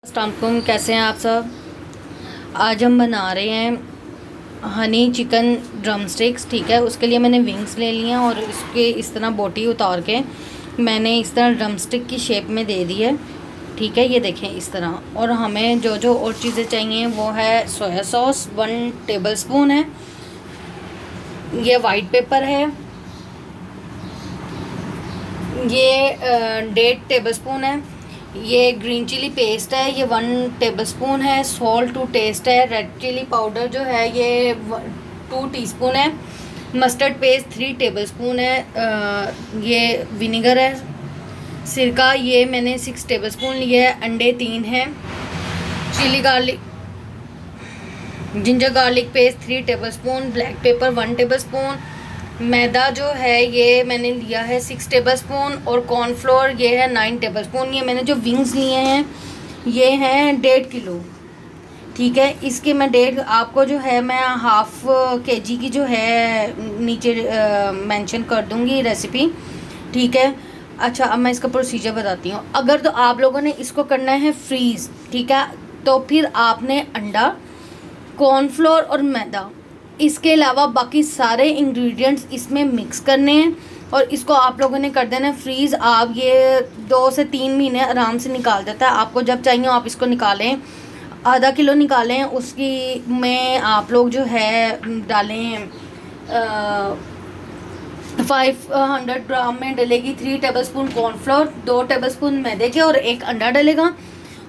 अस्सलाम वालेकुम, कैसे हैं आप सब। आज हम बना रहे हैं हनी चिकन ड्रम स्टिक्स। ठीक है, उसके लिए मैंने विंग्स ले लिए हैं और इसके इस तरह बोटी उतार के मैंने इस तरह ड्रम स्टिक की शेप में दे दी है। ठीक है, ये देखें इस तरह। और हमें जो जो और चीज़ें चाहिए वो है सोया सॉस 1 टेबलस्पून है, ये वाइट पेपर है, ये 1.5 टेबलस्पून है, ये ग्रीन चिली पेस्ट है, ये 1 टेबलस्पून है, सॉल्ट टू टेस्ट है, रेड चिली पाउडर जो है ये 2 टीस्पून है, मस्टर्ड पेस्ट 3 टेबलस्पून है, ये विनेगर है, सिरका ये मैंने 6 टेबलस्पून लिए है, अंडे 3 हैं, chilli garlic ginger garlic paste 3 tablespoon, black pepper 1 tablespoon, मैदा जो है ये मैंने लिया है 6 टेबलस्पून और कॉर्नफ्लोर ये है 9 टेबलस्पून। ये मैंने जो विंग्स लिए हैं ये हैं 1.5 किलो। ठीक है, इसके मैं 1.5 आपको जो है मैं हाफ केजी की जो है नीचे मेंशन कर दूंगी रेसिपी। ठीक है, अच्छा अब मैं इसका प्रोसीजर बताती हूँ। अगर तो आप लोगों ने इसको करना है फ्रीज़, ठीक है, तो फिर आपने अंडा, कॉर्नफ्लोर और मैदा, इसके अलावा बाकी सारे इंग्रेडिएंट्स इसमें मिक्स करने हैं और इसको आप लोगों ने कर देना है फ्रीज़। आप ये 2 से 3 महीने आराम से निकाल देता है। आपको जब चाहिए आप इसको निकालें, आधा किलो निकालें, उसकी में आप लोग जो है डालें 500 ग्राम में डलेगी 3 टेबलस्पून कॉर्नफ्लोर, 2 टेबलस्पून मैदे के और 1 अंडा डलेगा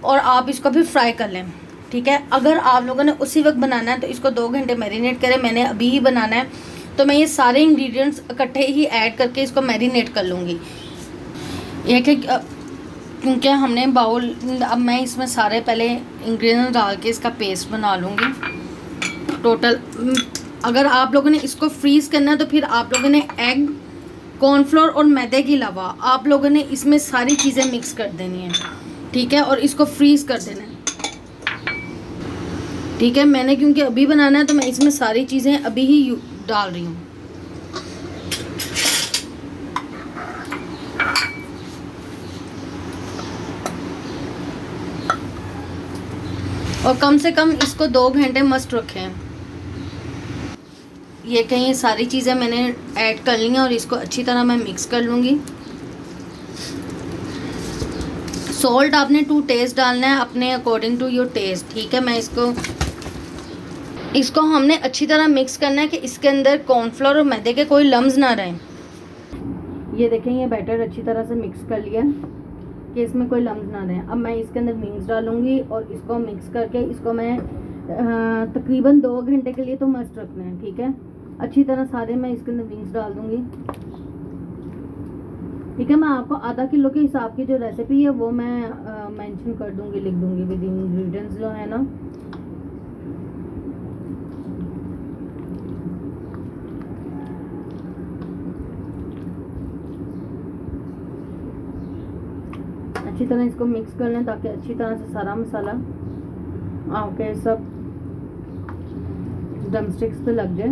और आप इसको भी फ्राई कर लें। ठीक है, अगर आप लोगों ने उसी वक्त बनाना है तो इसको 2 घंटे मैरिनेट करें। मैंने अभी ही बनाना है तो मैं ये सारे इंग्रेडिएंट्स इकट्ठे ही ऐड करके इसको मैरिनेट कर लूँगी। एक एक क्योंकि हमने बाउल, अब मैं इसमें सारे पहले इंग्रेडिएंट्स डाल के इसका पेस्ट बना लूँगी टोटल। अगर आप लोगों ने इसको फ्रीज़ करना है तो फिर आप लोगों ने एग, कॉर्नफ्लोर और मैदे के अलावा आप लोगों ने इसमें सारी चीज़ें मिक्स कर देनी है। ठीक है, और इसको फ्रीज़ कर देना है। ठीक है, मैंने क्योंकि अभी बनाना है तो मैं इसमें सारी चीज़ें अभी ही डाल रही हूँ। और कम से कम इसको 2 घंटे मस्ट रखें। ये कहीं सारी चीज़ें मैंने ऐड कर ली हैं और इसको अच्छी तरह मैं मिक्स कर लूँगी। सॉल्ट आपने टू टेस्ट डालना है अपने अकॉर्डिंग टू योर टेस्ट। ठीक है, मैं इसको हमने अच्छी तरह मिक्स करना है कि इसके अंदर कॉर्नफ्लोर और मैदे के कोई लम्स ना रहें। ये देखें, ये बैटर अच्छी तरह से मिक्स कर लिया कि इसमें कोई लम्स ना रहें। अब मैं इसके अंदर विंग्स डालूंगी और इसको मिक्स करके इसको मैं तकरीबन 2 घंटे के लिए तो मस्ट रखना है। ठीक है, अच्छी तरह सारे मैं इसके अंदर विंग्स डाल दूँगी। ठीक है, मैं आपको आधा किलो के हिसाब की जो रेसिपी है वो मैं मेंशन कर दूँगी, लिख दूँगी विद इंग्रेडिएंट्स जो है ना। अच्छी तरह इसको मिक्स कर लें ताकि अच्छी तरह से सारा मसाला आपके सब ड्रम स्टिक्स पे लग जाए।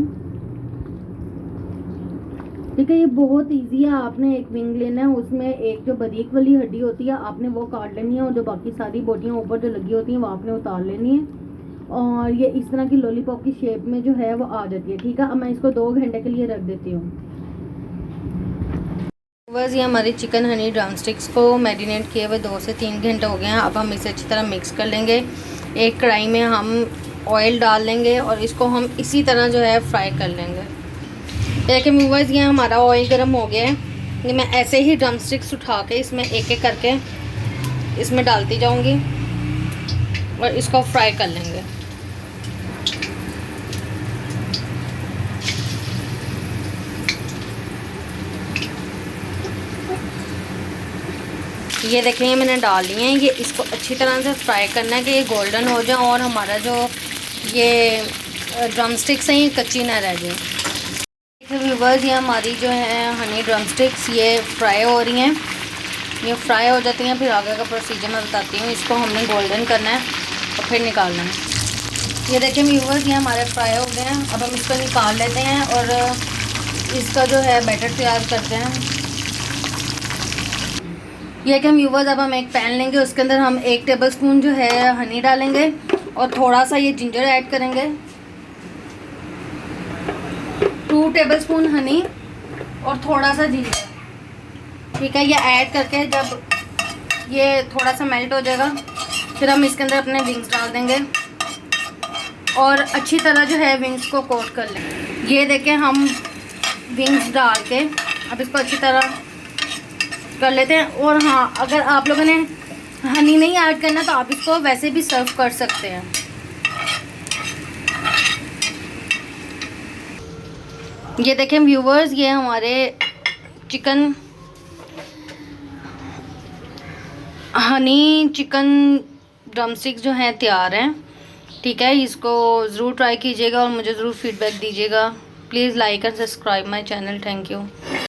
ठीक है, ये बहुत इजी है। आपने एक विंग लेना है, उसमें एक जो बारीक वाली हड्डी होती है आपने वो काट लेनी है और जो बाकी सारी बोटियाँ ऊपर जो लगी होती हैं वो आपने उतार लेनी है और ये इस तरह की लॉलीपॉप की शेप में जो है वो आ जाती है। ठीक है, अब मैं इसको 2 घंटे के लिए रख देती हूँ। बस ये हमारी चिकन हनी ड्रम स्टिक्स को मैरिनेट किए हुए 2 से 3 घंटे हो गए हैं। अब हम इसे अच्छी तरह मिक्स कर लेंगे। एक कढ़ाई में हम ऑयल डाल लेंगे और इसको हम इसी तरह जो है फ्राई कर लेंगे। देखिए व्यूअर्स, ये हमारा ऑयल गर्म हो गया है। ये मैं ऐसे ही ड्रम स्टिक्स उठा के इसमें एक एक करके इसमें डालती जाऊंगी और इसको फ्राई कर लेंगे। ये देखें, ये मैंने डाल लिए हैं। ये इसको अच्छी तरह से फ्राई करना है कि ये गोल्डन हो जाए और हमारा जो ये ड्रम स्टिक्स हैं ये कच्ची ना रह जाए। व्यूअर्स, ये हमारी जो है हनी ड्रम स्टिक्स ये फ्राई हो रही हैं। ये फ्राई हो जाती हैं, फिर आगे का प्रोसीजर मैं बताती हूँ। इसको हमने गोल्डन करना है और फिर निकालना है। ये देखें व्यूअर्स, ये हमारे फ्राई हो गए हैं। अब हम इसको निकाल लेते हैं और इसका जो है बैटर तैयार करते हैं। ये कि हम व्यूवर्स अब हम एक पैन लेंगे, उसके अंदर हम 1 टेबलस्पून जो है हनी डालेंगे और थोड़ा सा ये जिंजर ऐड करेंगे। 2 टेबलस्पून हनी और थोड़ा सा जिंजर, ठीक है। ये ऐड करके जब ये थोड़ा सा मेल्ट हो जाएगा फिर हम इसके अंदर अपने विंग्स डाल देंगे और अच्छी तरह जो है विंग्स को कोट कर लेंगे। ये देखें हम विंग्स डाल के अब इसको अच्छी तरह कर लेते हैं। और हाँ, अगर आप लोगों ने हनी नहीं ऐड करना तो आप इसको वैसे भी सर्व कर सकते हैं। ये देखें व्यूवर्स, ये हमारे चिकन हनी चिकन ड्रमस्टिक्स जो हैं तैयार हैं, ठीक है। इसको ज़रूर ट्राई कीजिएगा और मुझे ज़रूर फीडबैक दीजिएगा। Please like and subscribe my channel. Thank you.